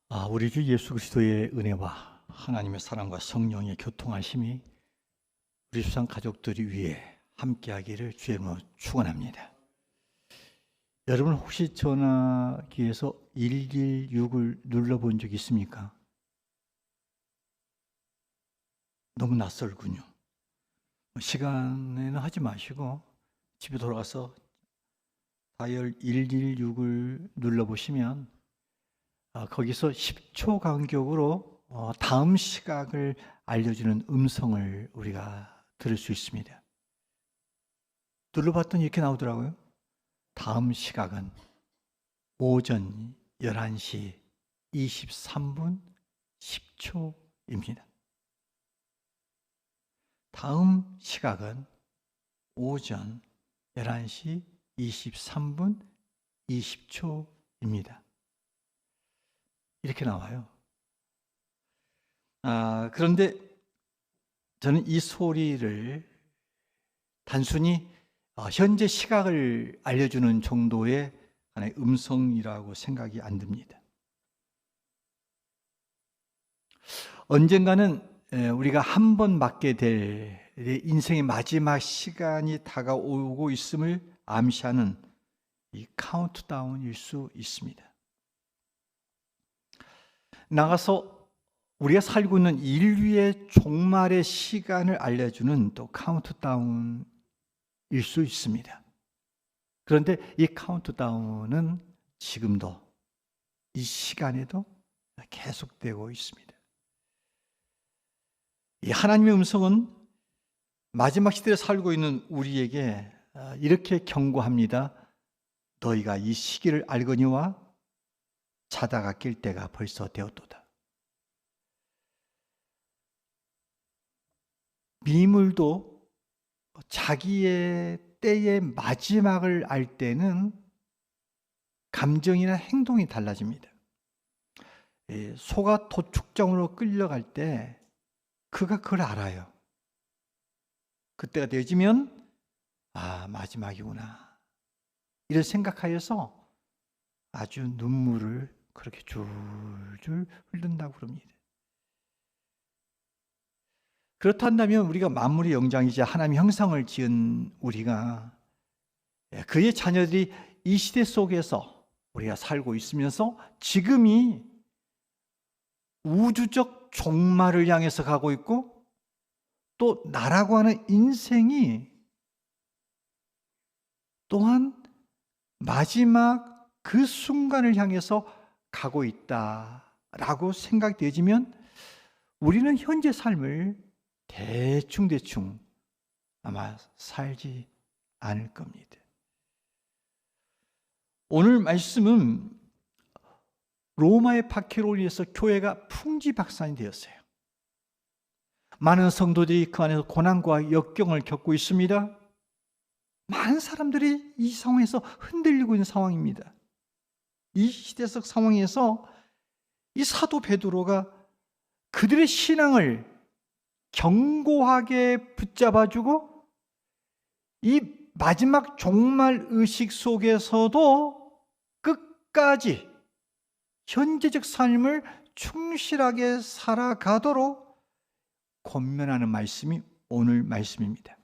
우리 주 예수 그리스도의 은혜와 하나님의 사랑과 성령의 교통하심이 우리 수상 가족들이 위해 함께하기를 주의 이름으로 축원합니다. 여러분 혹시 전화기에서 116을 눌러본 적 있습니까? 너무 낯설군요. 시간에는 하지 마시고 집에 돌아가서 다이얼 116을 눌러보시면 거기서 10초 간격으로 다음 시각을 알려주는 음성을 우리가 들을 수 있습니다. 눌러봤더니 이렇게 나오더라고요. 다음 시각은 오전 11시 23분 10초입니다. 다음 시각은 오전 11시 23분 20초입니다. 이렇게 나와요. 그런데 저는 이 소리를 단순히 현재 시각을 알려주는 정도의 하나의 음성이라고 생각이 안 듭니다. 언젠가는 우리가 한 번 맞게 될 인생의 마지막 시간이 다가오고 있음을 암시하는 이 카운트다운일 수 있습니다. 나가서 우리가 살고 있는 인류의 종말의 시간을 알려주는 또 카운트다운일 수 있습니다. 그런데 이 카운트다운은 지금도 이 시간에도 계속되고 있습니다. 이 하나님의 음성은 마지막 시대에 살고 있는 우리에게 이렇게 경고합니다. 너희가 이 시기를 알거니와 자다가 낄 때가 벌써 되었도다. 미물도 자기의 때의 마지막을 알 때는 감정이나 행동이 달라집니다. 소가 도축장으로 끌려갈 때 그가 그걸 알아요. 그때가 되어지면 마지막이구나 이런 생각하여서 아주 눈물을 그렇게 줄줄 흘린다고 그럽니다. 그렇다면 우리가 만물의 영장이자 하나님의 형상을 지은 우리가 그의 자녀들이 이 시대 속에서 우리가 살고 있으면서 지금이 우주적 종말을 향해서 가고 있고 또 나라고 하는 인생이 또한 마지막 그 순간을 향해서 가고 있다라고 생각되어지면 우리는 현재 삶을 대충 아마 살지 않을 겁니다. 오늘 말씀은 로마의 박해로 인해서 교회가 풍지박산이 되었어요. 많은 성도들이 그 안에서 고난과 역경을 겪고 있습니다. 많은 사람들이 이 상황에서 흔들리고 있는 상황입니다. 이 시대적 상황에서 이 사도 베드로가 그들의 신앙을 견고하게 붙잡아주고 이 마지막 종말 의식 속에서도 끝까지 현재적 삶을 충실하게 살아가도록 권면하는 말씀이 오늘 말씀입니다.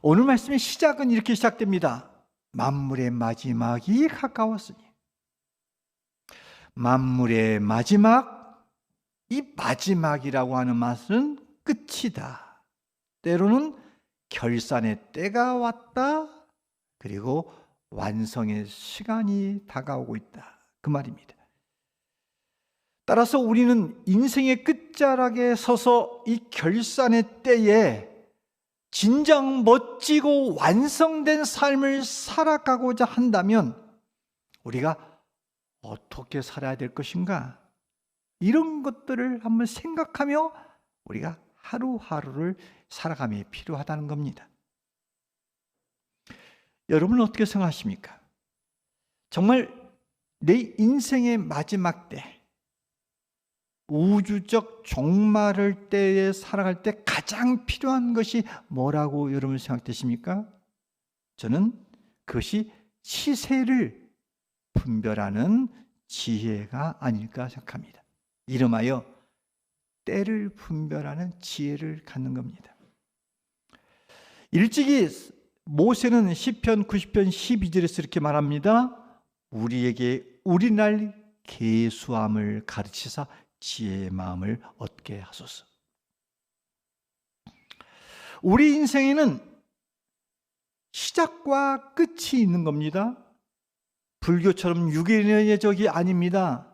오늘 말씀의 시작은 이렇게 시작됩니다. 만물의 마지막이 가까웠으니. 만물의 마지막, 이 마지막이라고 하는 말은 끝이다. 때로는 결산의 때가 왔다. 그리고 완성의 시간이 다가오고 있다. 그 말입니다. 따라서 우리는 인생의 끝자락에 서서 이 결산의 때에 진정 멋지고 완성된 삶을 살아가고자 한다면 우리가 어떻게 살아야 될 것인가? 이런 것들을 한번 생각하며 우리가 하루하루를 살아감이 필요하다는 겁니다. 여러분은 어떻게 생각하십니까? 정말 내 인생의 마지막 때, 우주적 종말을 때에 살아갈 때 가장 필요한 것이 뭐라고 여러분 생각되십니까? 저는 그것이 시세를 분별하는 지혜가 아닐까 생각합니다. 이름하여 때를 분별하는 지혜를 갖는 겁니다. 일찍이 모세는 시편 90편 12절에서 이렇게 말합니다. 우리에게 우리날 계수함을 가르치사 지혜의 마음을 얻게 하소서. 우리 인생에는 시작과 끝이 있는 겁니다. 불교처럼 6일의 적이 아닙니다.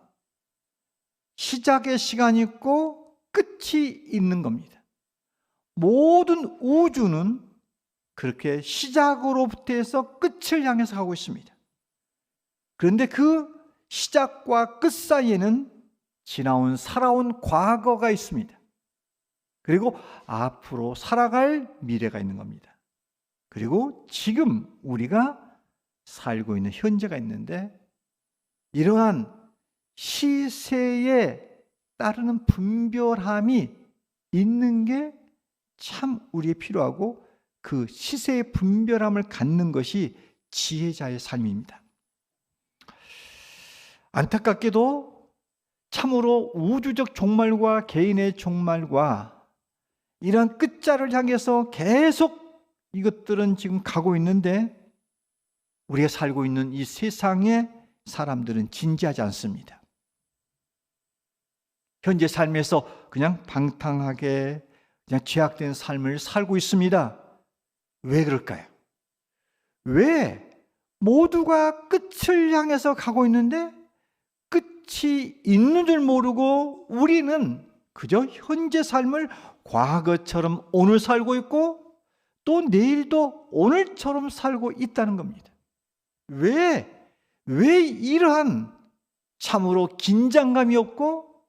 시작의 시간이 있고 끝이 있는 겁니다. 모든 우주는 그렇게 시작으로부터 해서 끝을 향해서 가고 있습니다. 그런데 그 시작과 끝 사이에는 지나온 살아온 과거가 있습니다. 그리고 앞으로 살아갈 미래가 있는 겁니다. 그리고 지금 우리가 살고 있는 현재가 있는데, 이러한 시세에 따르는 분별함이 있는 게 참 우리에 필요하고, 그 시세의 분별함을 갖는 것이 지혜자의 삶입니다. 안타깝게도 참으로 우주적 종말과 개인의 종말과 이러한 끝자를 향해서 계속 이것들은 지금 가고 있는데, 우리가 살고 있는 이 세상의 사람들은 진지하지 않습니다. 현재 삶에서 그냥 방탕하게 그냥 죄악된 삶을 살고 있습니다. 왜 그럴까요? 왜 모두가 끝을 향해서 가고 있는데 끝이 있는 줄 모르고 우리는 그저 현재 삶을 과거처럼 오늘 살고 있고 또 내일도 오늘처럼 살고 있다는 겁니다. 왜 이러한 참으로 긴장감이 없고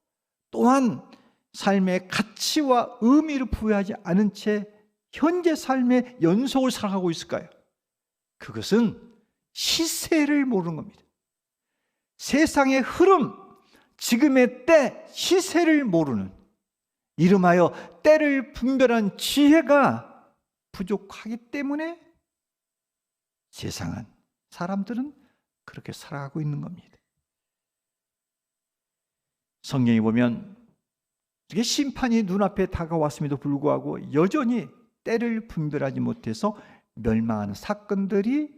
또한 삶의 가치와 의미를 부여하지 않은 채 현재 삶의 연속을 살아가고 있을까요? 그것은 시세를 모르는 겁니다. 세상의 흐름, 지금의 때, 시세를 모르는, 이름하여 때를 분별한 지혜가 부족하기 때문에 세상은, 사람들은 그렇게 살아가고 있는 겁니다. 성경에 보면 이게 심판이 눈앞에 다가왔음에도 불구하고 여전히 때를 분별하지 못해서 멸망하는 사건들이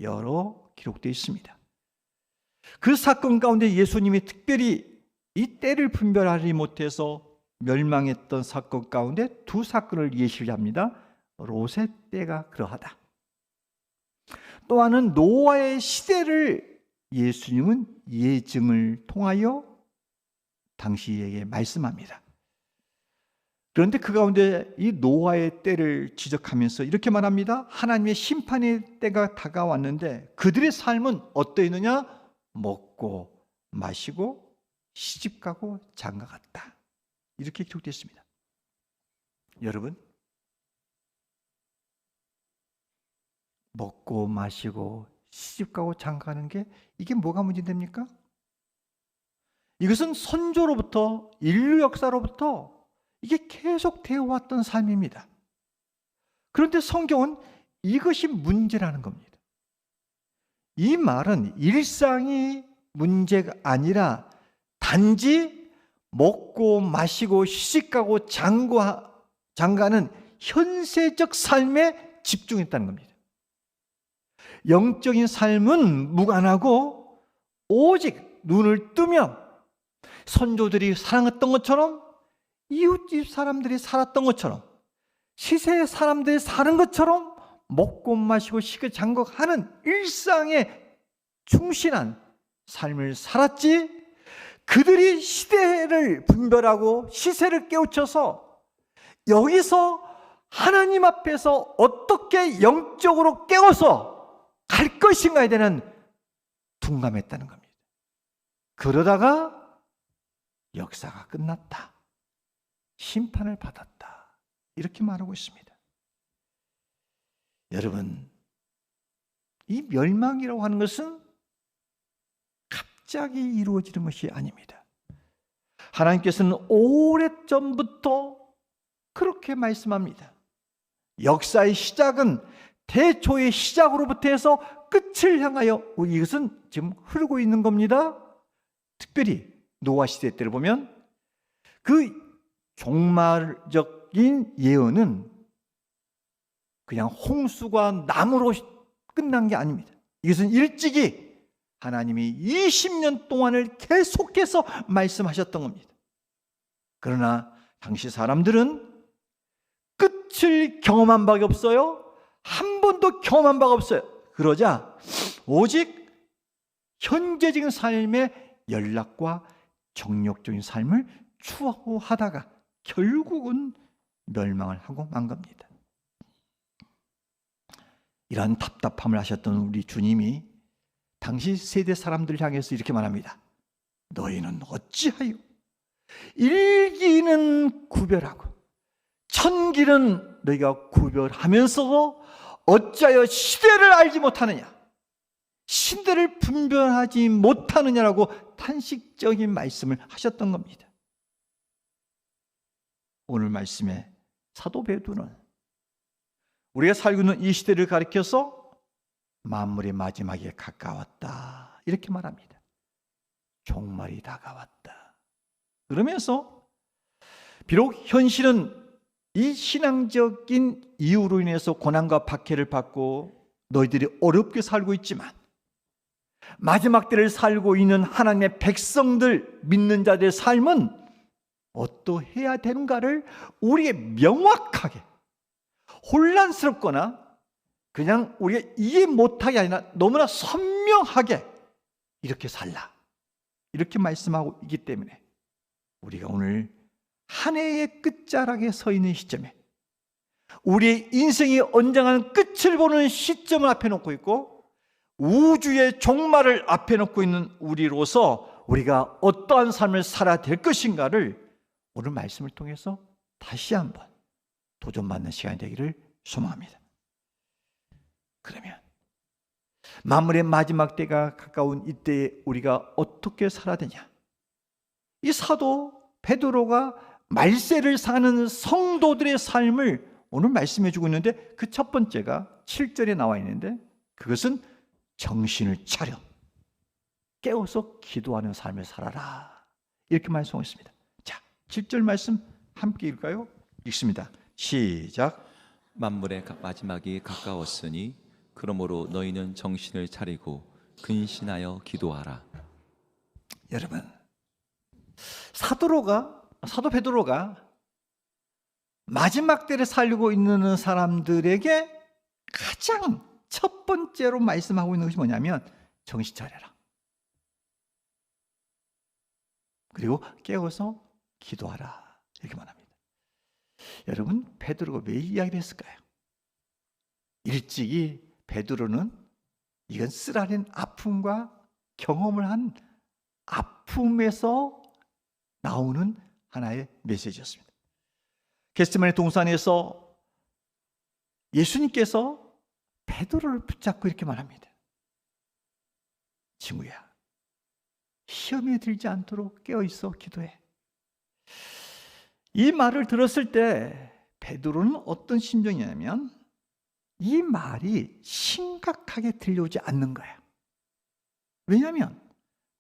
여러 기록되어 있습니다. 그 사건 가운데 예수님이 특별히 이 때를 분별하지 못해서 멸망했던 사건 가운데 두 사건을 예시를 합니다. 롯의 때가 그러하다. 또 하나는 노아의 시대를 예수님은 예증을 통하여 당시에게 말씀합니다. 그런데 그 가운데 이 노아의 때를 지적하면서 이렇게 말합니다. 하나님의 심판의 때가 다가왔는데 그들의 삶은 어떠했느냐? 먹고 마시고 시집가고 장가갔다. 이렇게 기록되어 있습니다. 여러분, 먹고 마시고 시집가고 장가가는 게 이게 뭐가 문제됩니까? 이것은 선조로부터 인류 역사로부터 이게 계속 되어 왔던 삶입니다. 그런데 성경은 이것이 문제라는 겁니다. 이 말은 일상이 문제가 아니라 단지 먹고 마시고 시집가고 장가는 현세적 삶에 집중했다는 겁니다. 영적인 삶은 무관하고 오직 눈을 뜨면 선조들이 사랑했던 것처럼 이웃집 사람들이 살았던 것처럼 시세의 사람들이 사는 것처럼 먹고 마시고 시고 장가하는 일상에 충실한 삶을 살았지, 그들이 시대를 분별하고 시세를 깨우쳐서 여기서 하나님 앞에서 어떻게 영적으로 깨워서 갈 것인가에 대한 둔감했다는 겁니다. 그러다가 역사가 끝났다. 심판을 받았다. 이렇게 말하고 있습니다. 여러분, 이 멸망이라고 하는 것은 갑자기 이루어지는 것이 아닙니다. 하나님께서는 오래전부터 그렇게 말씀합니다. 역사의 시작은 태초의 시작으로부터 해서 끝을 향하여 이것은 지금 흐르고 있는 겁니다. 특별히 노아 시대 때를 보면 그 종말적인 예언은 그냥 홍수가 나무로 끝난 게 아닙니다. 이것은 일찍이 하나님이 20년 동안을 계속해서 말씀하셨던 겁니다. 그러나 당시 사람들은 끝을 경험한 바가 없어요. 한 번도 경험한 바가 없어요. 그러자 오직 현재적인 삶의 연락과 정욕적인 삶을 추구하다가 결국은 멸망을 하고 만 겁니다. 이러한 답답함을 하셨던 우리 주님이 당시 세대 사람들을 향해서 이렇게 말합니다. 너희는 어찌하여 일기는 구별하고 천기는 너희가 구별하면서도 어찌하여 시대를 알지 못하느냐, 시대를 분별하지 못하느냐라고 탄식적인 말씀을 하셨던 겁니다. 오늘 말씀에 사도 베드로는 우리가 살고 있는 이 시대를 가리켜서 만물의 마지막에 가까웠다 이렇게 말합니다. 종말이 다가왔다. 그러면서 비록 현실은 이 신앙적인 이유로 인해서 고난과 박해를 받고 너희들이 어렵게 살고 있지만 마지막 때를 살고 있는 하나님의 백성들, 믿는 자들의 삶은 어떠해야 되는가를 우리에게 명확하게, 혼란스럽거나 그냥 우리가 이해 못하게 아니라 너무나 선명하게 이렇게 살라, 이렇게 말씀하고 있기 때문에 우리가 오늘 한 해의 끝자락에 서 있는 시점에 우리의 인생이 언젠가는 끝을 보는 시점을 앞에 놓고 있고 우주의 종말을 앞에 놓고 있는 우리로서 우리가 어떠한 삶을 살아야 될 것인가를 오늘 말씀을 통해서 다시 한번 도전받는 시간이 되기를 소망합니다. 그러면 만물의 마지막 때가 가까운 이때에 우리가 어떻게 살아야 되냐? 이 사도 베드로가 말세를 사는 성도들의 삶을 오늘 말씀해 주고 있는데 그 첫 번째가 7절에 나와 있는데 그것은 정신을 차려 깨워서 기도하는 삶을 살아라 이렇게 말씀하고 있습니다. 자, 7절 말씀 함께 읽을까요? 읽습니다. 시작. 만물의 마지막이 가까웠으니 그러므로 너희는 정신을 차리고 근신하여 기도하라. 여러분, 사도 베드로가 마지막 때를 살고 있는 사람들에게 가장 첫 번째로 말씀하고 있는 것이 뭐냐면 정신 차려라. 그리고 깨워서 기도하라. 이렇게 말합니다. 여러분, 베드로가 왜 이야기를 했을까요? 일찍이 베드로는 이건 쓰라린 아픔과 경험을 한 아픔에서 나오는 하나의 메시지였습니다. 겟세마네 동산에서 예수님께서 베드로를 붙잡고 이렇게 말합니다. 친구야, 시험에 들지 않도록 깨어있어 기도해. 이 말을 들었을 때 베드로는 어떤 심정이냐면 이 말이 심각하게 들려오지 않는 거예요. 왜냐하면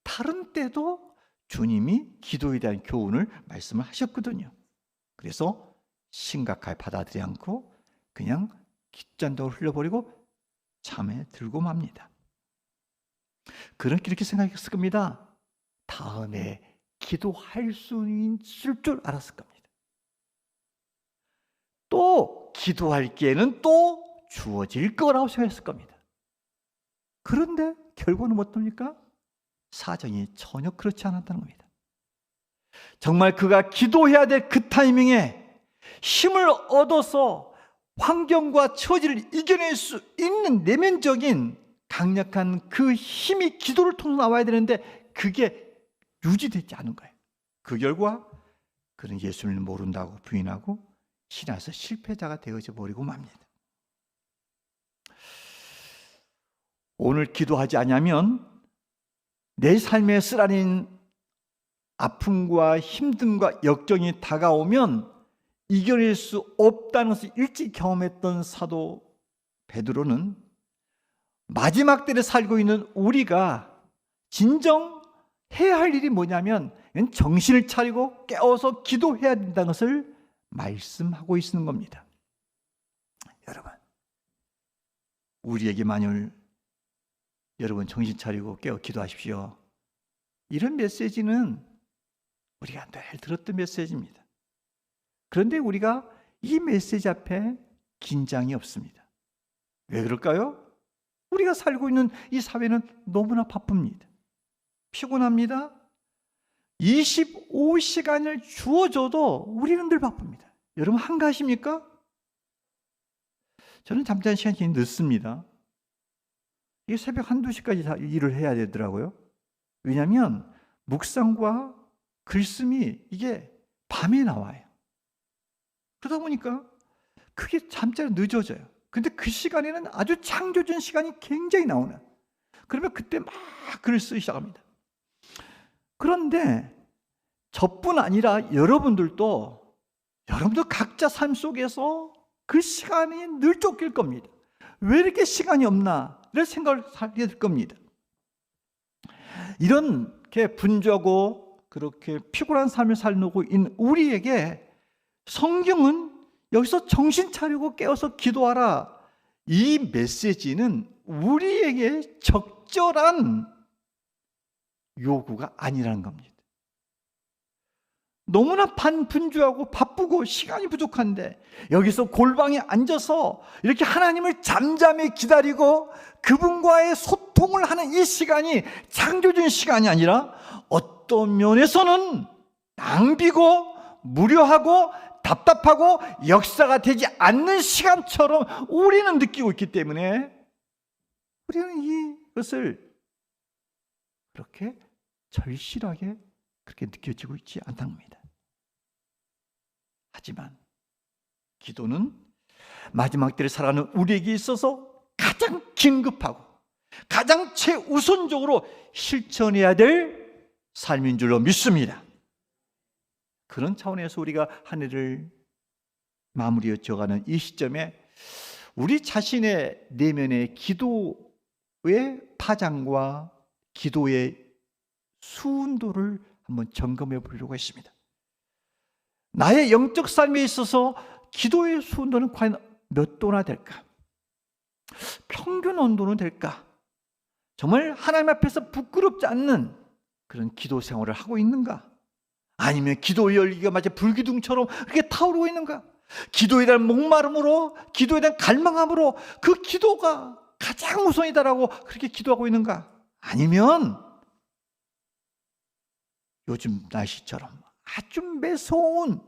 다른 때도 주님이 기도에 대한 교훈을 말씀을 하셨거든요. 그래서 심각하게 받아들이지 않고 그냥 깃잔다고 흘려버리고 잠에 들고 맙니다. 그렇게 생각했을 겁니다. 다음에 기도할 수 있을 줄 알았을 겁니다. 또 기도할 기회는 또 주어질 거라고 생각했을 겁니다. 그런데 결과는 어떻습니까? 사정이 전혀 그렇지 않았다는 겁니다. 정말 그가 기도해야 될 그 타이밍에 힘을 얻어서 환경과 처지를 이겨낼 수 있는 내면적인 강력한 그 힘이 기도를 통해 나와야 되는데 그게 유지되지 않은 거예요. 그 결과 그는 예수를 모른다고 부인하고 신앙에서 실패자가 되어져 버리고 맙니다. 오늘 기도하지 않으면 내 삶에 쓰라린 아픔과 힘듦과 역경이 다가오면 이겨낼 수 없다는 것을 일찍 경험했던 사도 베드로는 마지막 때를 살고 있는 우리가 진정 해야 할 일이 뭐냐면 정신을 차리고 깨어서 기도해야 된다는 것을 말씀하고 있는 겁니다. 여러분, 우리에게 만일 여러분 정신 차리고 깨어 기도하십시오, 이런 메시지는 우리가 늘 들었던 메시지입니다. 그런데 우리가 이 메시지 앞에 긴장이 없습니다. 왜 그럴까요? 우리가 살고 있는 이 사회는 너무나 바쁩니다. 피곤합니다. 25시간을 주어줘도 우리는 늘 바쁩니다. 여러분 한가하십니까? 저는 잠자는 시간이 굉장히 늦습니다. 이게 새벽 1-2시까지 일을 해야 되더라고요. 왜냐하면 묵상과 글씀이 이게 밤에 나와요. 그러다 보니까 그게 잠자리 늦어져요. 근데 그 시간에는 아주 창조적인 시간이 굉장히 나오는, 그러면 그때 막 글을 쓰기 시작합니다. 그런데 저뿐 아니라 여러분들도 각자 삶 속에서 그 시간이 늘 쫓길 겁니다. 왜 이렇게 시간이 없나 이런 생각을 하게 될 겁니다. 이렇게 분주하고 그렇게 피곤한 삶을 살고 있는 우리에게 성경은 여기서 정신 차리고 깨어서 기도하라, 이 메시지는 우리에게 적절한 요구가 아니라는 겁니다. 너무나 반분주하고 바쁘고 시간이 부족한데 여기서 골방에 앉아서 이렇게 하나님을 잠잠히 기다리고 그분과의 소통을 하는 이 시간이 창조적인 시간이 아니라 어떤 면에서는 낭비고 무료하고 답답하고 역사가 되지 않는 시간처럼 우리는 느끼고 있기 때문에 우리는 이것을 그렇게 절실하게 그렇게 느껴지고 있지 않다는 겁니다. 하지만 기도는 마지막 때를 살아가는 우리에게 있어서 가장 긴급하고 가장 최우선적으로 실천해야 될 삶인 줄로 믿습니다. 그런 차원에서 우리가 한 해를 마무리해 져가는 이 시점에 우리 자신의 내면의 기도의 파장과 기도의 수운도를 한번 점검해 보려고 했습니다. 나의 영적 삶에 있어서 기도의 수운도는 과연 몇 도나 될까? 평균 온도는 될까? 정말 하나님 앞에서 부끄럽지 않는 그런 기도 생활을 하고 있는가? 아니면 기도의 열기가 마치 불기둥처럼 그렇게 타오르고 있는가? 기도에 대한 목마름으로, 기도에 대한 갈망함으로 그 기도가 가장 우선이다라고 그렇게 기도하고 있는가? 아니면 요즘 날씨처럼 아주 매서운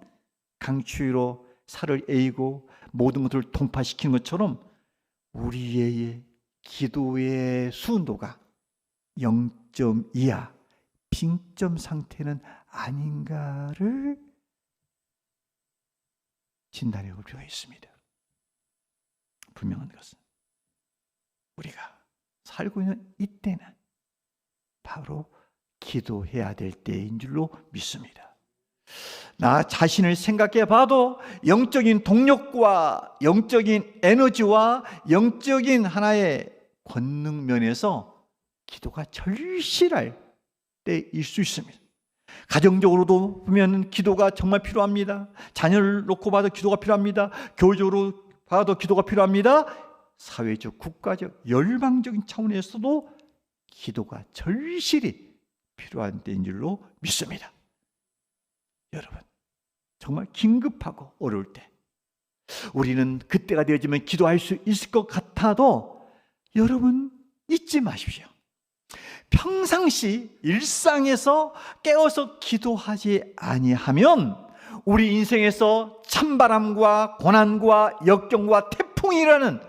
강추위로 살을 에이고 모든 것을 동파시키는 것처럼 우리의 기도의 수온도가 0점 이하 빙점 상태는 아닌가를 진단해 볼 필요가 있습니다. 분명한 것은 우리가 살고 있는 이때는 바로 기도해야 될 때인 줄로 믿습니다. 나 자신을 생각해 봐도 영적인 동력과 영적인 에너지와 영적인 하나의 권능 면에서 기도가 절실할 때일 수 있습니다. 가정적으로도 보면 기도가 정말 필요합니다. 자녀를 놓고 봐도 기도가 필요합니다. 교회적으로 봐도 기도가 필요합니다. 사회적, 국가적, 열방적인 차원에서도 기도가 절실히 필요한 때인 줄로 믿습니다. 여러분, 정말 긴급하고 어려울 때 우리는 그때가 되어지면 기도할 수 있을 것 같아도 여러분 잊지 마십시오. 평상시 일상에서 깨어서 기도하지 아니하면 우리 인생에서 찬바람과 고난과 역경과 태풍이라는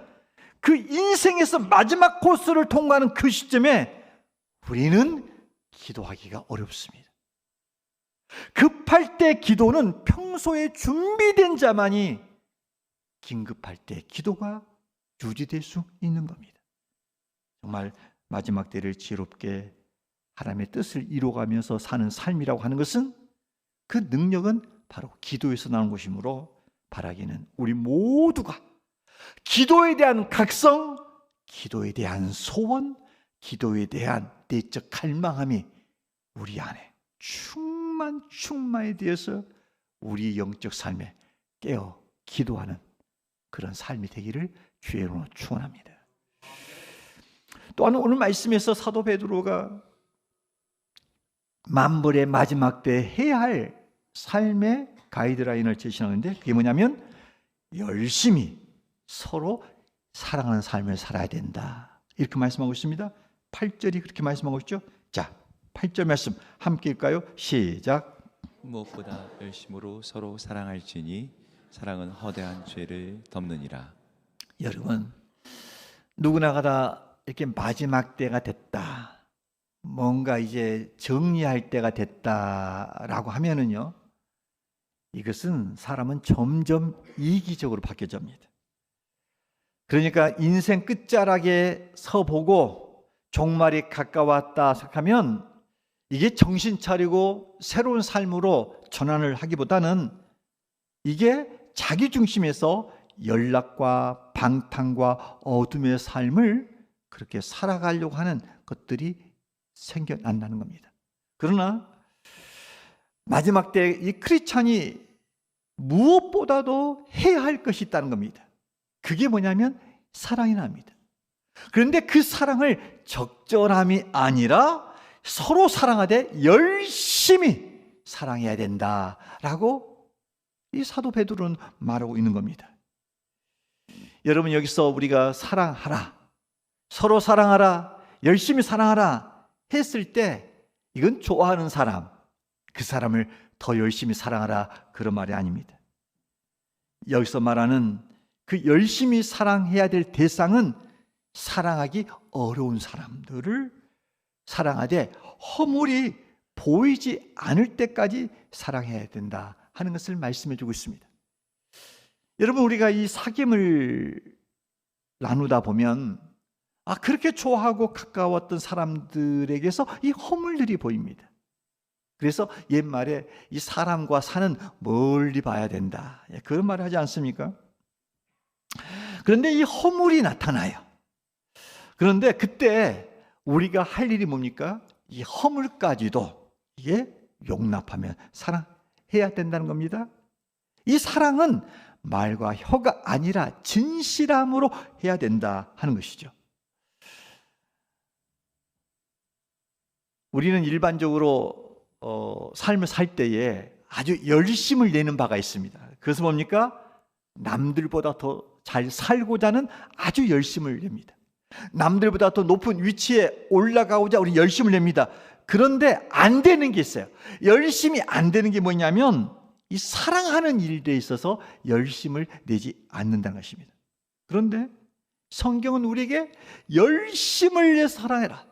그 인생에서 마지막 코스를 통과하는 그 시점에 우리는 기도하기가 어렵습니다. 급할 때 기도는 평소에 준비된 자만이 긴급할 때 기도가 유지될 수 있는 겁니다. 정말 마지막 때를 지혜롭게 하나님의 뜻을 이루어가면서 사는 삶이라고 하는 것은 그 능력은 바로 기도에서 나오는 것이므로 바라기는 우리 모두가 기도에 대한 각성, 기도에 대한 소원, 기도에 대한 내적 갈망함이 우리 안에 충만에 대해서 우리 영적 삶에 깨어 기도하는 그런 삶이 되기를 주의 이름으로 축원합니다. 또한 오늘 말씀에서 사도 베드로가 만벌의 마지막 때 해야 할 삶의 가이드라인을 제시하는데, 그게 뭐냐면 열심히 서로 사랑하는 삶을 살아야 된다, 이렇게 말씀하고 있습니다. 8절이 그렇게 말씀하고 있죠. 자, 8절 말씀 함께 읽까요? 시작. 무엇보다 열심으로 서로 사랑할지니 사랑은 허대한 죄를 덮느니라. 여러분, 누구나가 다 이렇게 마지막 때가 됐다, 뭔가 이제 정리할 때가 됐다라고 하면은요, 이것은 사람은 점점 이기적으로 바뀌어집니다. 그러니까 인생 끝자락에 서보고 종말이 가까웠다 생각하면 이게 정신 차리고 새로운 삶으로 전환을 하기보다는 이게 자기 중심에서 연락과 방탕과 어둠의 삶을 그렇게 살아가려고 하는 것들이 생겨난다는 겁니다. 그러나 마지막 때 이 크리스찬이 무엇보다도 해야 할 것이 있다는 겁니다. 그게 뭐냐면 사랑이 납니다. 그런데 그 사랑을 적절함이 아니라 서로 사랑하되 열심히 사랑해야 된다라고 이 사도 베드로는 말하고 있는 겁니다. 여러분, 여기서 우리가 사랑하라, 서로 사랑하라, 열심히 사랑하라 했을 때 이건 좋아하는 사람, 그 사람을 더 열심히 사랑하라, 그런 말이 아닙니다. 여기서 말하는 그 열심히 사랑해야 될 대상은 사랑하기 어려운 사람들을 사랑하되 허물이 보이지 않을 때까지 사랑해야 된다 하는 것을 말씀해 주고 있습니다. 여러분, 우리가 이 사귐을 나누다 보면 그렇게 좋아하고 가까웠던 사람들에게서 이 허물들이 보입니다. 그래서 옛말에 이 사람과 산은 멀리 봐야 된다, 그런 말을 하지 않습니까? 그런데 이 허물이 나타나요. 그런데 그때 우리가 할 일이 뭡니까? 이 허물까지도 이게 용납하면 사랑해야 된다는 겁니다. 이 사랑은 말과 혀가 아니라 진실함으로 해야 된다 하는 것이죠. 우리는 일반적으로 삶을 살 때에 아주 열심을 내는 바가 있습니다. 그래서 뭡니까? 남들보다 더 잘 살고자 하는 아주 열심을 냅니다. 남들보다 더 높은 위치에 올라가고자 우리 열심을 냅니다. 그런데 안 되는 게 있어요. 열심히 안 되는 게 뭐냐면 이 사랑하는 일에 있어서 열심을 내지 않는다는 것입니다. 그런데 성경은 우리에게 열심을 내 사랑해라.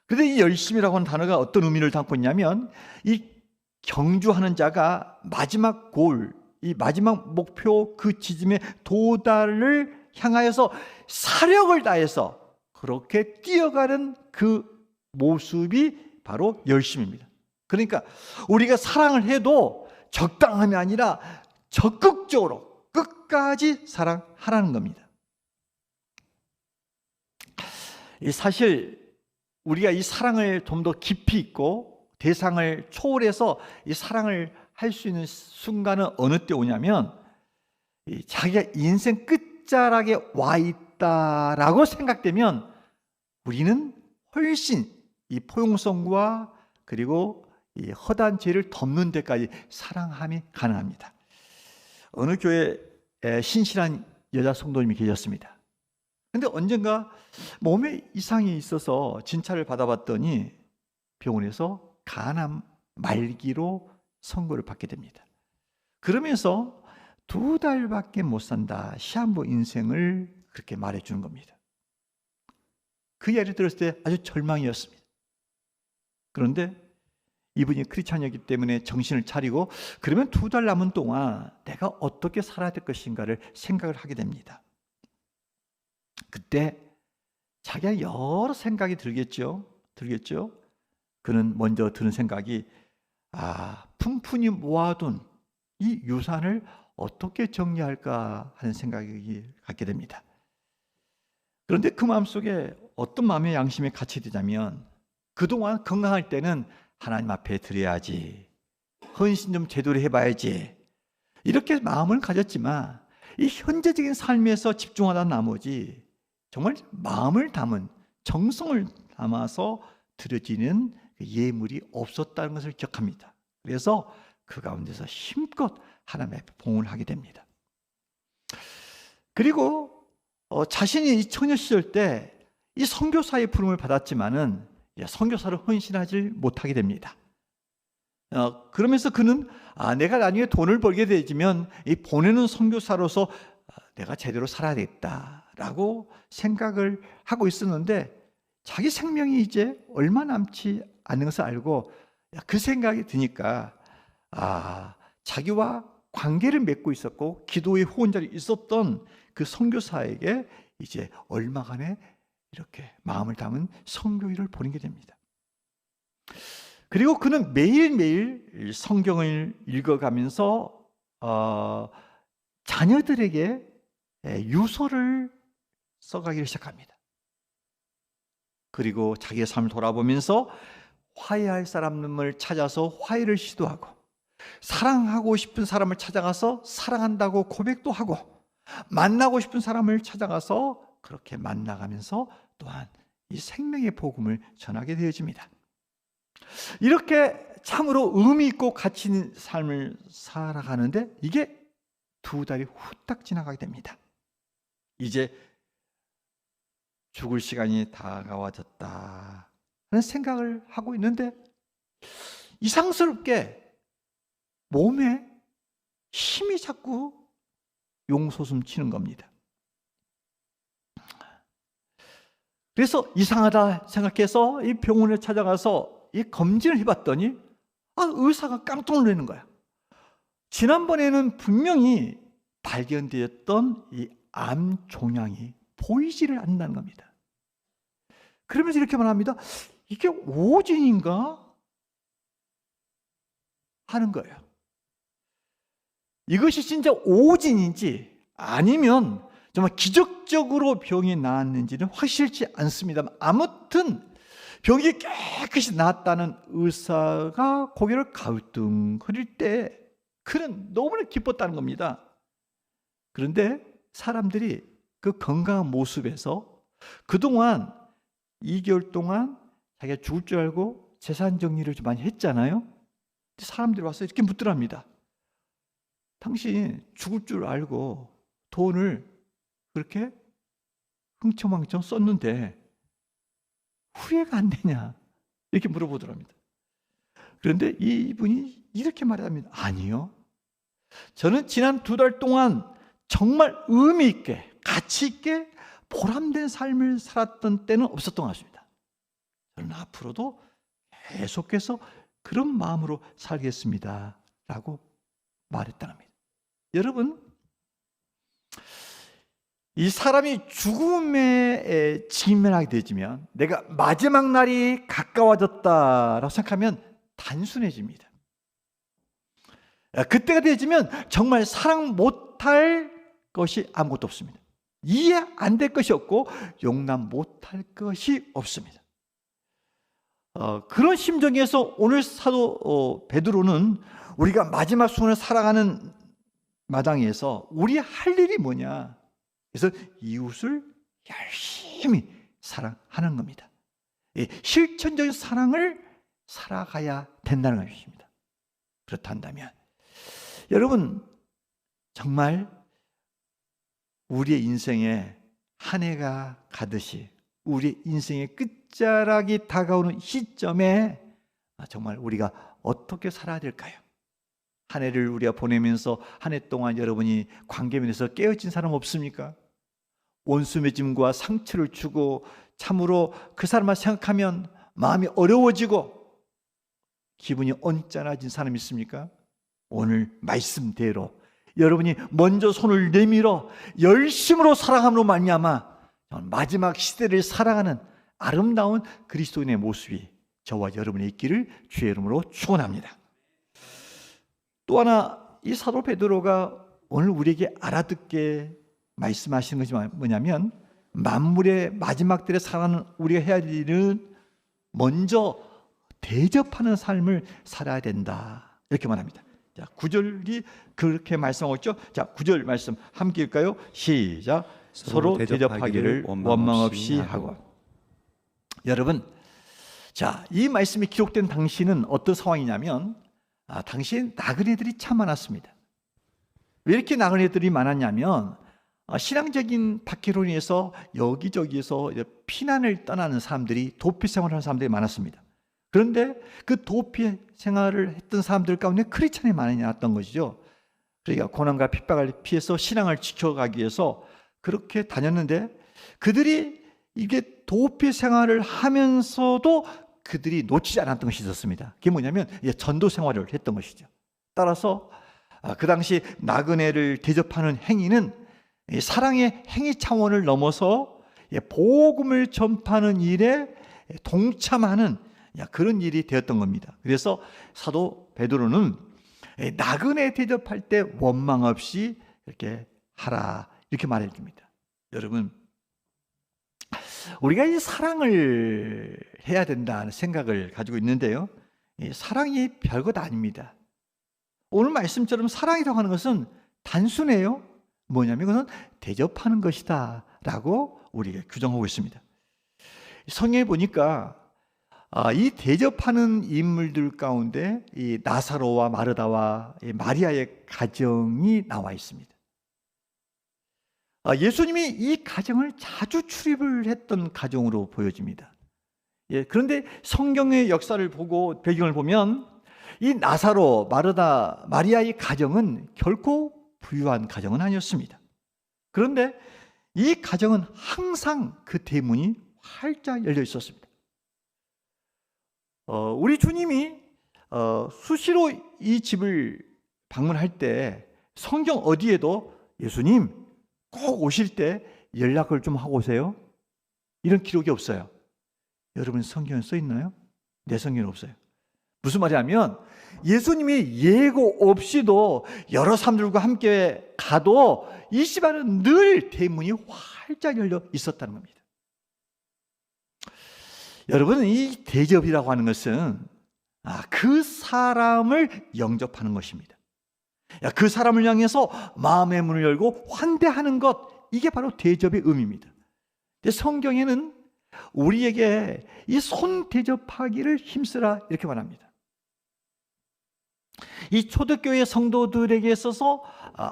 그런데 이 열심이라고 하는 단어가 어떤 의미를 담고 있냐면 이 경주하는 자가 마지막 골, 이 마지막 목표 그 지점에 도달을 향하여서 사력을 다해서 그렇게 뛰어가는 그 모습이 바로 열심입니다. 그러니까 우리가 사랑을 해도 적당함이 아니라 적극적으로 끝까지 사랑하라는 겁니다. 사실 우리가 이 사랑을 좀 더 깊이 있고 대상을 초월해서 이 사랑을 할 수 있는 순간은 어느 때 오냐면 자기가 인생 끝자락에 와 있다라고 생각되면 우리는 훨씬 이 포용성과 그리고 이 허다한 죄를 덮는 데까지 사랑함이 가능합니다. 어느 교회에 신실한 여자 성도님이 계셨습니다. 근데 언젠가 몸에 이상이 있어서 진찰을 받아봤더니 병원에서 간암 말기로 선고를 받게 됩니다. 그러면서 2달밖에 못 산다, 시한부 인생을 그렇게 말해주는 겁니다. 그 이야기를 들었을 때 아주 절망이었습니다. 그런데 이분이 크리스찬이었기 때문에 정신을 차리고 그러면 2달 남은 동안 내가 어떻게 살아야 될 것인가를 생각을 하게 됩니다. 그때 자기가 여러 생각이 들겠죠. 그는 먼저 드는 생각이 풍푼이 모아둔 이 유산을 어떻게 정리할까 하는 생각이 갖게 됩니다. 그런데 그 마음속에 어떤 마음의 양심이 같이 되자면 그동안 건강할 때는 하나님 앞에 드려야지, 헌신 좀 제대로 해봐야지, 이렇게 마음을 가졌지만 이 현재적인 삶에서 집중하다 나머지 정말 마음을 담은, 정성을 담아서 드려지는 예물이 없었다는 것을 기억합니다. 그래서 그 가운데서 힘껏 하나님 앞에 봉헌을 하게 됩니다. 그리고 자신이 이 처녀 시절 때 이 선교사의 부름을 받았지만은 선교사를 헌신하지 못하게 됩니다. 그러면서 그는 내가 나중에 돈을 벌게 되지만 이 보내는 선교사로서 내가 제대로 살아야겠다라고 생각을 하고 있었는데, 자기 생명이 이제 얼마 남지 않는 것을 알고 그 생각이 드니까 자기와 관계를 맺고 있었고 기도의 후원자로 있었던 그 선교사에게 이제 얼마간에 이렇게 마음을 담은 선교일을 보내게 됩니다. 그리고 그는 매일매일 성경을 읽어가면서 자녀들에게 유서를 써가기를 시작합니다. 그리고 자기의 삶을 돌아보면서 화해할 사람을 찾아서 화해를 시도하고, 사랑하고 싶은 사람을 찾아가서 사랑한다고 고백도 하고, 만나고 싶은 사람을 찾아가서 그렇게 만나가면서 또한 이 생명의 복음을 전하게 되어집니다. 이렇게 참으로 의미 있고 가치 있는 삶을 살아가는데 이게 2달이 후딱 지나가게 됩니다. 이제 죽을 시간이 다가와졌다 하는 생각을 하고 있는데 이상스럽게 몸에 힘이 자꾸 용솟음 치는 겁니다. 그래서 이상하다 생각해서 이 병원에 찾아가서 이 검진을 해봤더니 의사가 깜짝 놀라는 거야. 지난번에는 분명히 발견되었던 이 암 종양이 보이지를 않는다는 겁니다. 그러면서 이렇게 말합니다. 이게 오진인가? 하는 거예요. 이것이 진짜 오진인지 아니면 정말 기적적으로 병이 나았는지는 확실치 않습니다만, 아무튼 병이 깨끗이 나았다는 의사가 고개를 가우뚱거릴 때 그는 너무나 기뻤다는 겁니다. 그런데 사람들이 그 건강한 모습에서 그동안 2개월 동안 자기가 죽을 줄 알고 재산 정리를 좀 많이 했잖아요. 사람들이 와서 이렇게 묻더랍니다. 당신 죽을 줄 알고 돈을 그렇게 흥청망청 썼는데 후회가 안 되냐, 이렇게 물어보더랍니다. 그런데 이분이 이렇게 말합니다. 아니요, 저는 지난 2달 동안 정말 의미 있게 가치 있게 보람된 삶을 살았던 때는 없었던 것 같습니다. 저는 앞으로도 계속해서 그런 마음으로 살겠습니다 라고 말했다는 겁니다. 여러분, 이 사람이 죽음에 직면하게 되지면, 내가 마지막 날이 가까워졌다라고 생각하면 단순해집니다. 그때가 되어지면 정말 사랑 못할 것이 아무것도 없습니다. 이해 안 될 것이 없고 용납 못할 것이 없습니다. 그런 심정에서 오늘 사도 베드로는 우리가 마지막 순간을 살아가는 마당에서 우리 할 일이 뭐냐, 그래서 이웃을 열심히 사랑하는 겁니다. 실천적인 사랑을 살아가야 된다는 것입니다. 그렇단다면 여러분, 정말 우리의 인생에 한 해가 가듯이 우리 인생의 끝자락이 다가오는 시점에 정말 우리가 어떻게 살아야 될까요? 한 해를 우리가 보내면서 한 해 동안 여러분이 관계면에서 깨어진 사람 없습니까? 원수 맺음과 상처를 주고 참으로 그 사람만 생각하면 마음이 어려워지고 기분이 언짢아진 사람 있습니까? 오늘 말씀대로 여러분이 먼저 손을 내밀어 열심으로 사랑함으로 말미암아 마지막 시대를 살아가는 아름다운 그리스도인의 모습이 저와 여러분의 있기를 주의 이름으로 축원합니다. 또 하나, 이 사도 베드로가 오늘 우리에게 알아듣게 말씀하시는 것이 뭐냐면, 만물의 마지막 때에 살아가는 우리가 해야 할 일은 먼저 대접하는 삶을 살아야 된다. 이렇게 말합니다. 자, 9절이 그렇게 말씀하고 있죠. 자, 9절 말씀 함께 읽을까요? 시작. 서로 대접하기를 원망 없이 하고. 여러분, 자, 이 말씀이 기록된 당시는 어떤 상황이냐면 당시엔 나그네들이 참 많았습니다. 왜 이렇게 나그네들이 많았냐면 신앙적인 박해론에서 여기저기에서 피난을 떠나는 사람들이 도피 생활하는 사람들이 많았습니다. 그런데 그 도피 생활을 했던 사람들 가운데 크리스찬이 많았던 것이죠. 그러니까 고난과 핍박을 피해서 신앙을 지켜가기 위해서 그렇게 다녔는데 그들이 이게 도피 생활을 하면서도 그들이 놓치지 않았던 것이 있었습니다. 그게 뭐냐면 전도 생활을 했던 것이죠. 따라서 그 당시 나그네를 대접하는 행위는 사랑의 행위 차원을 넘어서 복음을 전파하는 일에 동참하는 그런 일이 되었던 겁니다. 그래서 사도 베드로는 나그네 대접할 때 원망 없이 이렇게 하라 이렇게 말해줍니다. 여러분, 우리가 이 사랑을 해야 된다는 생각을 가지고 있는데요, 사랑이 별것 아닙니다. 오늘 말씀처럼 사랑이라고 하는 것은 단순해요. 뭐냐면 그것은 대접하는 것이다 라고 우리가 규정하고 있습니다. 성경에 보니까 이 대접하는 인물들 가운데 이 나사로와 마르다와 마리아의 가정이 나와 있습니다. 예수님이 이 가정을 자주 출입을 했던 가정으로 보여집니다. 그런데 성경의 역사를 보고 배경을 보면 이 나사로, 마르다, 마리아의 가정은 결코 부유한 가정은 아니었습니다. 그런데 이 가정은 항상 그 대문이 활짝 열려 있었습니다. 우리 주님이 수시로 이 집을 방문할 때 성경 어디에도 예수님 꼭 오실 때 연락을 좀 하고 오세요, 이런 기록이 없어요. 여러분 성경에 써 있나요? 내 성경에 없어요. 무슨 말이냐면 예수님이 예고 없이도 여러 사람들과 함께 가도 이 집안은 늘 대문이 활짝 열려 있었다는 겁니다. 여러분, 이 대접이라고 하는 것은 그 사람을 영접하는 것입니다. 그 사람을 향해서 마음의 문을 열고 환대하는 것, 이게 바로 대접의 의미입니다. 근데 성경에는 우리에게 이 손 대접하기를 힘쓰라 이렇게 말합니다. 이 초대교회 성도들에게 있어서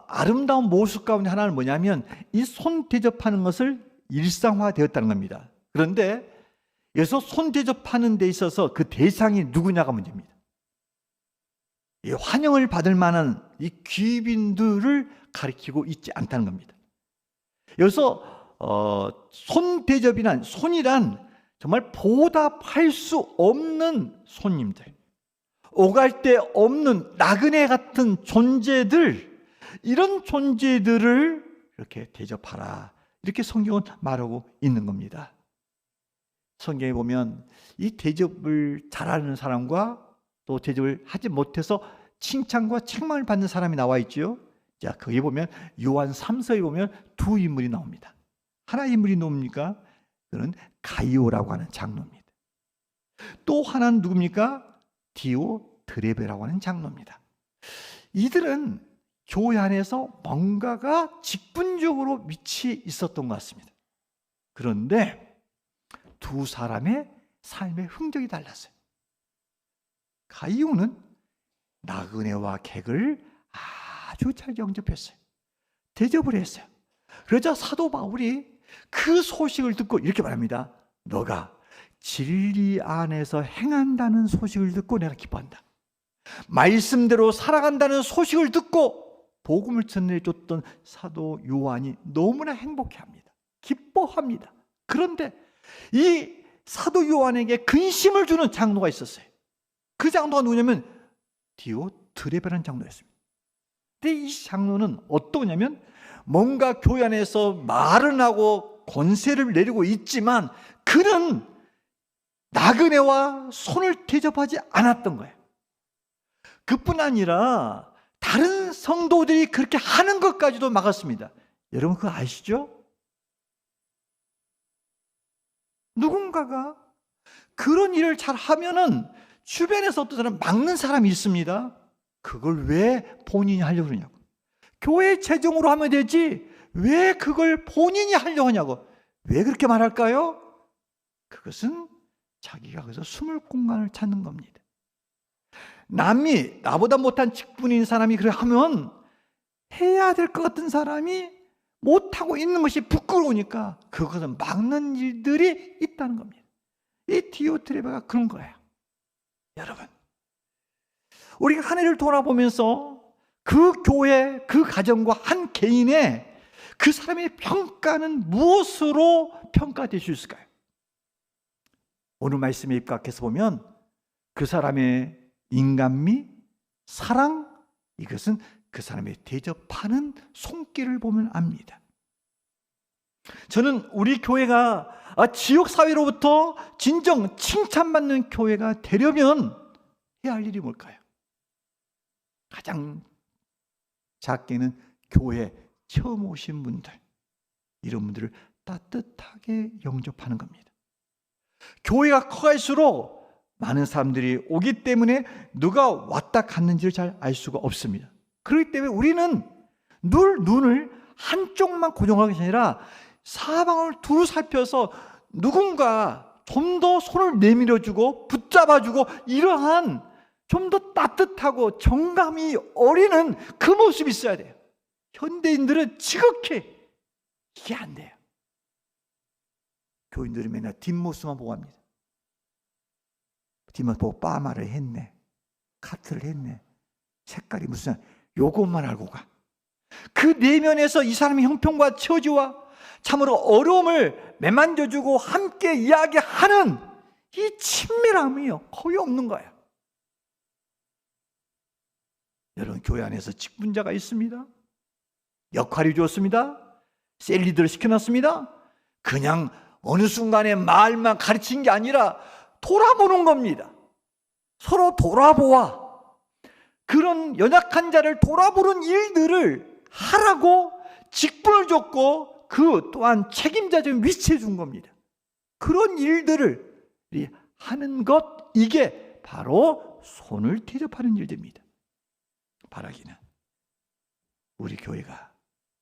아름다운 모습 가운데 하나는 뭐냐면 이 손 대접하는 것을 일상화되었다는 겁니다. 그런데 여기서 손 대접하는 데 있어서 그 대상이 누구냐가 문제입니다. 이 환영을 받을 만한 이 귀빈들을 가리키고 있지 않다는 겁니다. 여기서 손 대접이란, 손이란 정말 보답할 수 없는 손님들, 오갈 데 없는 나그네 같은 존재들, 이런 존재들을 이렇게 대접하라, 이렇게 성경은 말하고 있는 겁니다. 성경에 보면 이 대접을 잘하는 사람과 또 대접을 하지 못해서 칭찬과 책망을 받는 사람이 나와 있죠. 자, 거기 보면 요한 3서에 보면 두 인물이 나옵니다. 하나 인물이 누굽니까? 그는 가이오라고 하는 장로입니다. 또 하나는 누굽니까? 디오 드레베라고 하는 장로입니다. 이들은 교회 안에서 뭔가가 직분적으로 위치해 있었던 것 같습니다. 그런데 두 사람의 삶의 흥정이 달랐어요. 가이오는 나그네와 객을 아주 잘 영접했어요. 대접을 했어요. 그러자 사도 바울이 그 소식을 듣고 이렇게 말합니다. 너가 진리 안에서 행한다는 소식을 듣고 내가 기뻐한다. 말씀대로 살아간다는 소식을 듣고 복음을 전해줬던 사도 요한이 너무나 행복해합니다. 기뻐합니다. 그런데 이 사도 요한에게 근심을 주는 장로가 있었어요. 그 장로가 누구냐면 디오 드레베라는 장로였습니다. 근데 이 장로는 어떠냐면 뭔가 교회 안에서 말은 하고 권세를 내리고 있지만 그는 나그네와 손을 대접하지 않았던 거예요. 그뿐 아니라 다른 성도들이 그렇게 하는 것까지도 막았습니다. 여러분 그거 아시죠? 누군가가 그런 일을 잘 하면은 주변에서 어떤 사람 막는 사람이 있습니다. 그걸 왜 본인이 하려고 그러냐고. 교회 재정으로 하면 되지 왜 그걸 본인이 하려고 하냐고. 왜 그렇게 말할까요? 그것은 자기가 거기서 숨을 공간을 찾는 겁니다. 남이 나보다 못한 직분인 사람이 그래 하면 해야 될 것 같은 사람이 못하고 있는 것이 부끄러우니까 그것을 막는 일들이 있다는 겁니다. 이 디오트레베가 그런 거예요. 여러분, 우리가 한 해를 돌아보면서 그 교회, 그 가정과 한 개인의 그 사람의 평가는 무엇으로 평가될 수 있을까요? 오늘 말씀에 입각해서 보면 그 사람의 인간미, 사랑, 이것은 그 사람의 대접하는 손길을 보면 압니다. 저는 우리 교회가 지역사회로부터 진정 칭찬받는 교회가 되려면 해야 할 일이 뭘까요? 가장 작게는 교회 처음 오신 분들, 이런 분들을 따뜻하게 영접하는 겁니다. 교회가 커갈수록 많은 사람들이 오기 때문에 누가 왔다 갔는지를 잘 알 수가 없습니다. 그렇기 때문에 우리는 늘 눈을 한쪽만 고정하는 것이 아니라 사방을 두루 살펴서 누군가 좀 더 손을 내밀어주고 붙잡아주고 이러한 좀 더 따뜻하고 정감이 어리는 그 모습이 있어야 돼요. 현대인들은 지극히 이게 안 돼요. 교인들이 맨날 뒷모습만 보고 합니다. 뒷모습 보고 파마를 했네, 카트를 했네, 색깔이 무슨, 요것만 알고 가. 그 내면에서 이 사람의 형편과 처지와 참으로 어려움을 매만져주고 함께 이야기하는 이 친밀함이요 거의 없는 거예요. 여러분, 교회 안에서 직분자가 있습니다. 역할이 주었습니다. 셀리들을 시켜놨습니다. 그냥 어느 순간에 말만 가르친 게 아니라 돌아보는 겁니다. 서로 돌아보아 그런 연약한 자를 돌아보는 일들을 하라고 직분을 줬고 그 또한 책임자적인 위치에 준 겁니다. 그런 일들을 하는 것, 이게 바로 손을 대접하는 일들입니다. 바라기는 우리 교회가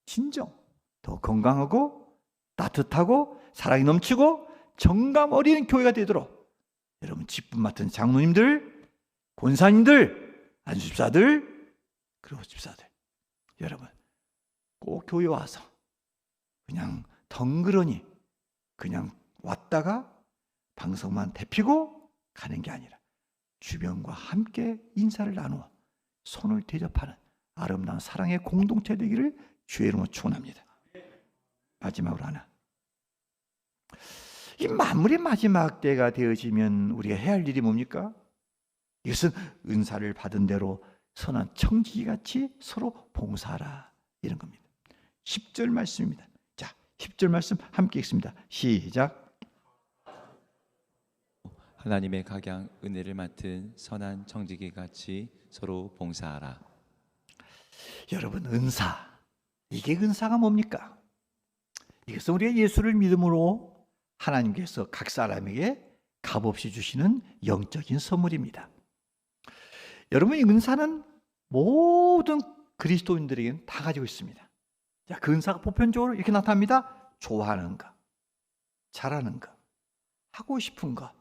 진정 더 건강하고 따뜻하고 사랑이 넘치고 정감 어린 교회가 되도록 여러분 직분 맡은 장로님들, 권사님들, 안수집사들, 그리고 집사들, 여러분 꼭 교회 와서 그냥 덩그러니 그냥 왔다가 방석만 대피고 가는 게 아니라 주변과 함께 인사를 나누어 손을 대접하는 아름다운 사랑의 공동체 되기를 주의 이름으로 축원합니다. 마지막으로 하나, 이 만물의 마지막 때가 되어지면 우리가 해야 할 일이 뭡니까? 이것은 은사를 받은 대로 선한 청지기같이 서로 봉사하라, 이런 겁니다. 10절 말씀입니다. 자, 10절 말씀 함께 읽습니다. 시작. 하나님의 각양 은혜를 맡은 선한 청지기 같이 서로 봉사하라. 여러분, 은사, 이게 은사가 뭡니까? 이것은 우리가 예수를 믿음으로 하나님께서 각 사람에게 값없이 주시는 영적인 선물입니다. 여러분, 이 은사는 모든 그리스도인들에게는 다 가지고 있습니다. 자, 그 은사가 보편적으로 이렇게 나타납니다. 좋아하는 것, 잘하는 것, 하고 싶은 것,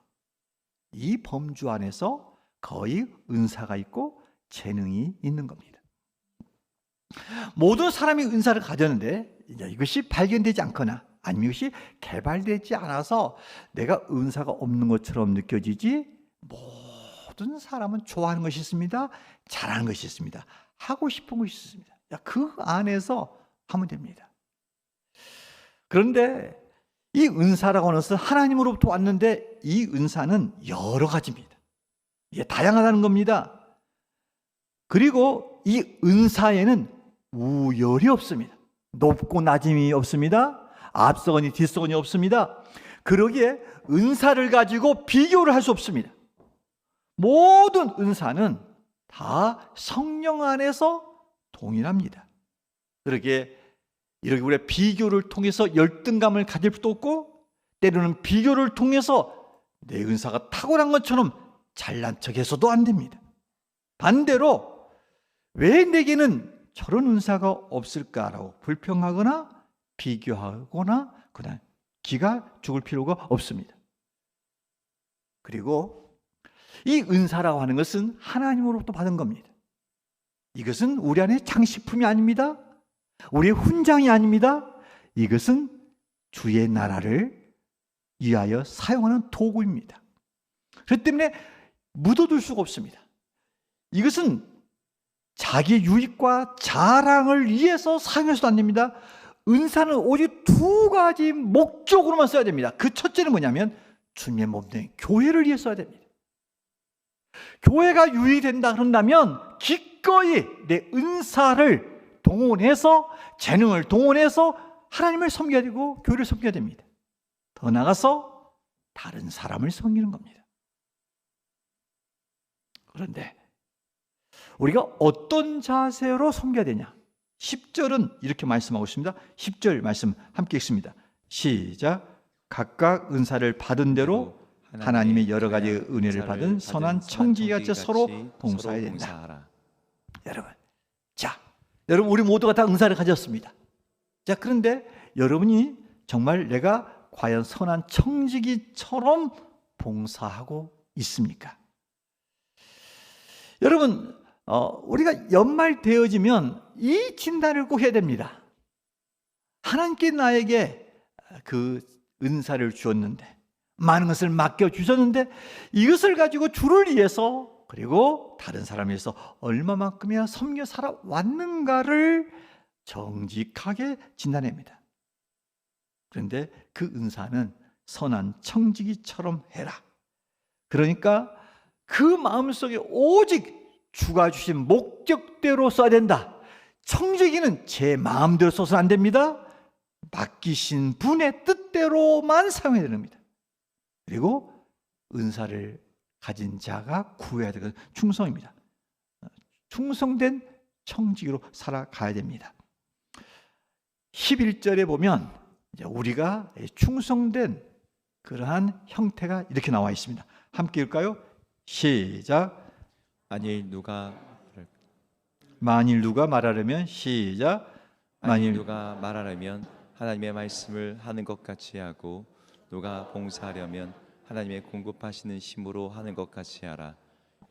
이 범주 안에서 거의 은사가 있고 재능이 있는 겁니다. 모든 사람이 은사를 가졌는데 이것이 발견되지 않거나 아니면 이것이 개발되지 않아서 내가 은사가 없는 것처럼 느껴지지, 모든 사람은 좋아하는 것이 있습니다. 잘하는 것이 있습니다. 하고 싶은 것이 있습니다. 그 안에서 하면 됩니다. 그런데 이 은사라고 하는 것은 하나님으로부터 왔는데 이 은사는 여러 가지입니다. 이게 다양하다는 겁니다. 그리고 이 은사에는 우열이 없습니다. 높고 낮음이 없습니다. 앞서거니 뒤서거니 없습니다. 그러기에 은사를 가지고 비교를 할 수 없습니다. 모든 은사는 다 성령 안에서 동일합니다. 그러기에 이렇게 우리가 비교를 통해서 열등감을 가질 수도 없고, 때로는 비교를 통해서 내 은사가 탁월한 것처럼 잘난 척해서도 안 됩니다. 반대로 왜 내게는 저런 은사가 없을까라고 불평하거나 비교하거나 그냥 기가 죽을 필요가 없습니다. 그리고 이 은사라고 하는 것은 하나님으로부터 받은 겁니다. 이것은 우리 안에 장식품이 아닙니다. 우리의 훈장이 아닙니다. 이것은 주의 나라를 위하여 사용하는 도구입니다. 그렇기 때문에 묻어둘 수가 없습니다. 이것은 자기 유익과 자랑을 위해서 사용해서도 안 됩니다. 은사는 오직 두 가지 목적으로만 써야 됩니다. 그 첫째는 뭐냐면 주님의 몸된 교회를 위해 써야 됩니다. 교회가 유익된다 그런다면 기꺼이 내 은사를 동원해서, 재능을 동원해서 하나님을 섬겨야 되고 교회를 섬겨야 됩니다. 더 나아가서 다른 사람을 섬기는 겁니다. 그런데 우리가 어떤 자세로 섬겨야 되냐? 10절은 이렇게 말씀하고 있습니다. 10절 말씀 함께 읽습니다. 시작. 각각 은사를 받은 대로 하나님의 여러 가지 은혜를 받은 선한 청지기같이 서로 봉사해야 된다. 여러분 우리 모두가 다 은사를 가졌습니다. 자, 그런데 여러분이 정말 내가 과연 선한 청지기처럼 봉사하고 있습니까? 여러분, 우리가 연말 되어지면 이 진단을 꼭 해야 됩니다. 하나님께 나에게 그 은사를 주었는데, 많은 것을 맡겨주셨는데, 이것을 가지고 주를 위해서 그리고 다른 사람을 위해서 얼마만큼이나 섬겨 살아왔는가를 정직하게 진단합니다. 그런데 그 은사는 선한 청지기처럼 해라. 그러니까 그 마음속에 오직 주가 주신 목적대로 써야 된다. 청지기는 제 마음대로 써서는 안 됩니다. 맡기신 분의 뜻대로만 사용해야 됩니다. 그리고 은사를 가진 자가 구해야 되는 충성입니다. 충성된 청지기로 살아가야 됩니다. 11절에 보면 우리가 충성된 그러한 형태가 이렇게 나와 있습니다. 함께 읽을까요? 시작. 만일 누가 말하려면 시작. 만일 누가 말하려면 하나님의 말씀을 하는 것 같이 하고 누가 봉사하려면 하나님의 공급하시는 힘으로 하는 것 같이 하라.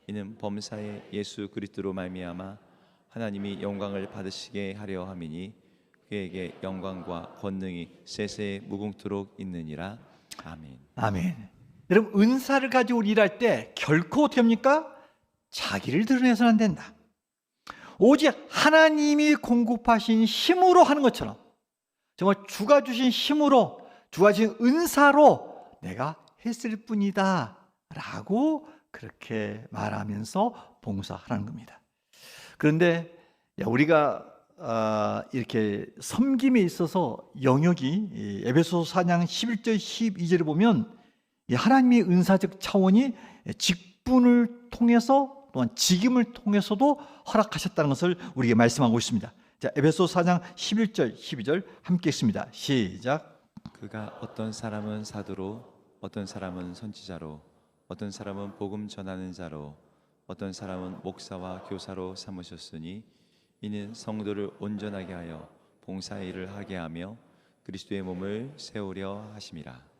이는 범사에 예수 그리스도로 말미암아 하나님이 영광을 받으시게 하려 함이니 그에게 영광과 권능이 세세에 무궁토록 있느니라. 아멘. 아멘. 여러분 은사를 가지고 일할 때 결코 어떻게 합니까? 자기를 드러내서는 안 된다. 오직 하나님이 공급하신 힘으로 하는 것처럼 정말 주가 주신 힘으로, 주가 주신 은사로 내가 했을 뿐이다 라고 그렇게 말하면서 봉사하라는 겁니다. 그런데 우리가 이렇게 섬김에 있어서 영역이 에베소서 4장 11절 12절을 보면 하나님의 은사적 차원이 직분을 통해서 또한 직임을 통해서도 허락하셨다는 것을 우리에게 말씀하고 있습니다. 자, 에베소서 4장 11절 12절 함께 읽습니다. 시작. 그가 어떤 사람은 사도로, 어떤 사람은 선지자로, 어떤 사람은 복음 전하는 자로, 어떤 사람은 목사와 교사로 삼으셨으니 이는 성도를 온전하게 하여 봉사의 일을 하게 하며 그리스도의 몸을 세우려 하심이라.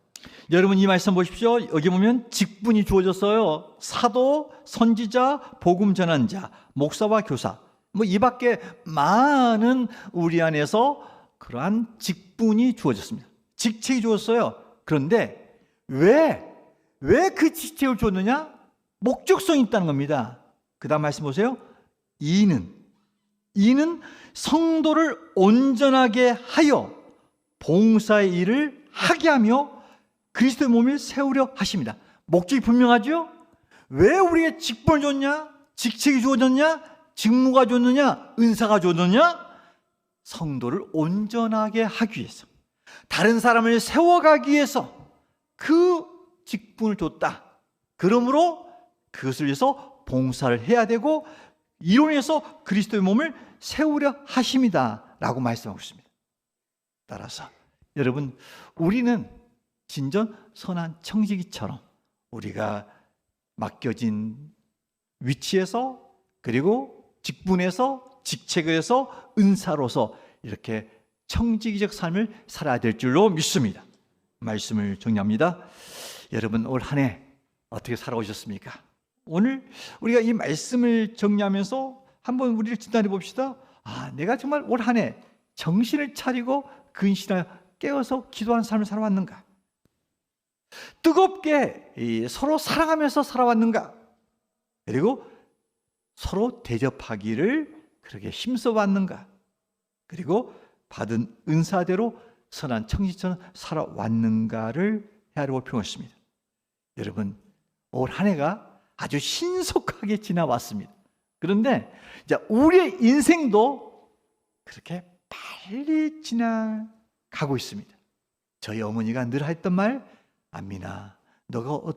여러분 이 말씀 보십시오. 여기 보면 직분이 주어졌어요. 사도, 선지자, 복음 전하는 자, 목사와 교사. 이 밖에 많은 우리 안에서 그러한 직분이 주어졌습니다. 직책이 주어졌어요. 그런데 왜 그 직책을 줬느냐? 목적성이 있다는 겁니다. 그 다음 말씀 보세요. 이는 성도를 온전하게 하여 봉사의 일을 하게 하며 그리스도의 몸을 세우려 하십니다. 목적이 분명하죠? 왜 우리에게 직분을 줬냐? 직책이 주어졌냐? 직무가 줬느냐? 은사가 줬느냐? 성도를 온전하게 하기 위해서, 다른 사람을 세워가기 위해서 그 직분을 줬다. 그러므로 그것을 위해서 봉사를 해야 되고 이론에서 그리스도의 몸을 세우려 하십니다 라고 말씀하고 있습니다. 따라서 여러분 우리는 진정 선한 청지기처럼 우리가 맡겨진 위치에서 그리고 직분에서 직책에서 은사로서 이렇게 청지기적 삶을 살아야 될 줄로 믿습니다. 말씀을 정리합니다. 여러분 올 한 해 어떻게 살아오셨습니까? 오늘 우리가 이 말씀을 정리하면서 한번 우리를 진단해 봅시다. 내가 정말 올 한 해 정신을 차리고 근신하여 깨어서 기도하는 삶을 살아왔는가? 뜨겁게 서로 사랑하면서 살아왔는가? 그리고 서로 대접하기를 그렇게 힘써왔는가? 그리고 받은 은사대로 선한 청지처럼 살아왔는가를 헤아려 볼 필요가 있습니다. 여러분 올 한 해가 아주 신속하게 지나왔습니다. 그런데 이제 우리의 인생도 그렇게 빨리 지나가고 있습니다. 저희 어머니가 늘 했던 말, 안민아, 너가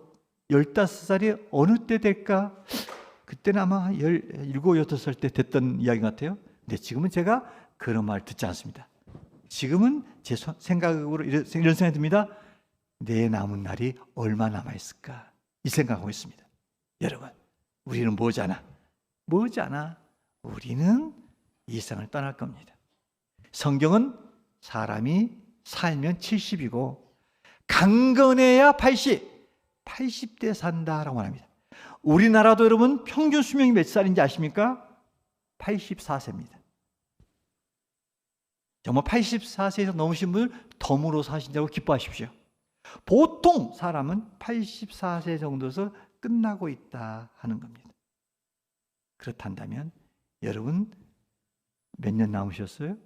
15살이 어느 때 될까? 그때는 아마 17, 18살 때 됐던 이야기 같아요. 근데 지금은 제가 그런 말 듣지 않습니다. 지금은 제 생각으로 이런 생각이 듭니다. 내 남은 날이 얼마 남아있을까? 이 생각하고 있습니다. 여러분, 우리는 뭐잖아? 우리는 이 세상을 떠날 겁니다. 성경은 사람이 살면 70이고 강건해야 80대 산다라고 합니다. 우리나라도 여러분 평균 수명이 몇 살인지 아십니까? 84세입니다. 정말 84세에서 넘으신 분을 덤으로 사신다고 기뻐하십시오. 보통 사람은 84세 정도에서 끝나고 있다 하는 겁니다. 그렇단다면 여러분 몇 년 남으셨어요?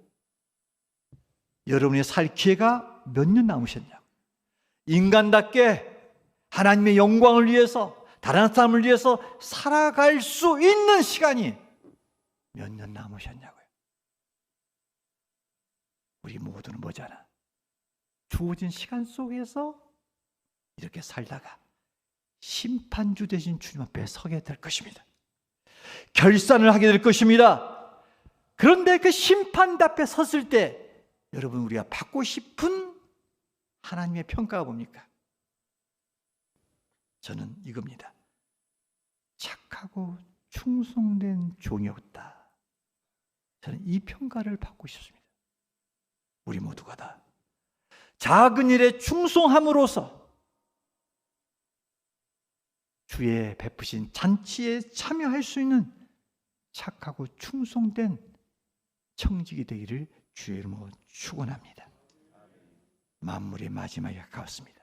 여러분의 살 기회가 몇 년 남으셨냐고. 인간답게 하나님의 영광을 위해서 다른 사람을 위해서 살아갈 수 있는 시간이 몇 년 남으셨냐고요. 우리 모두는 뭐잖아. 주어진 시간 속에서 이렇게 살다가 심판주 되신 주님 앞에 서게 될 것입니다. 결산을 하게 될 것입니다. 그런데 그 심판대 앞에 섰을 때 여러분 우리가 받고 싶은 하나님의 평가가 뭡니까? 저는 이겁니다. 착하고 충성된 종이었다. 저는 이 평가를 받고 싶습니다. 우리 모두가 다 작은 일에 충성함으로써 주의 베푸신 잔치에 참여할 수 있는 착하고 충성된 청직이 되기를 주의 이름으로 축원합니다. 만물의 마지막이 가까웠습니다.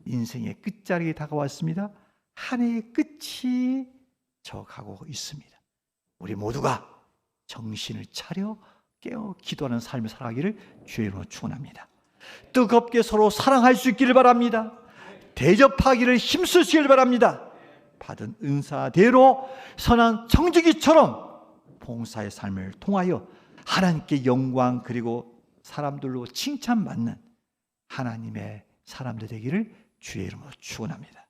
인생의 끝자락이 다가왔습니다. 한 해의 끝이 저가고 있습니다. 우리 모두가 정신을 차려 깨어 기도하는 삶을 살아가기를 주의 이름으로 축원합니다. 뜨겁게 서로 사랑할 수 있기를 바랍니다. 대접하기를 힘쓰시길 바랍니다. 받은 은사대로 선한 청지기처럼 봉사의 삶을 통하여 하나님께 영광 그리고 사람들로 칭찬받는 하나님의 사람들 되기를 주의 이름으로 축원합니다.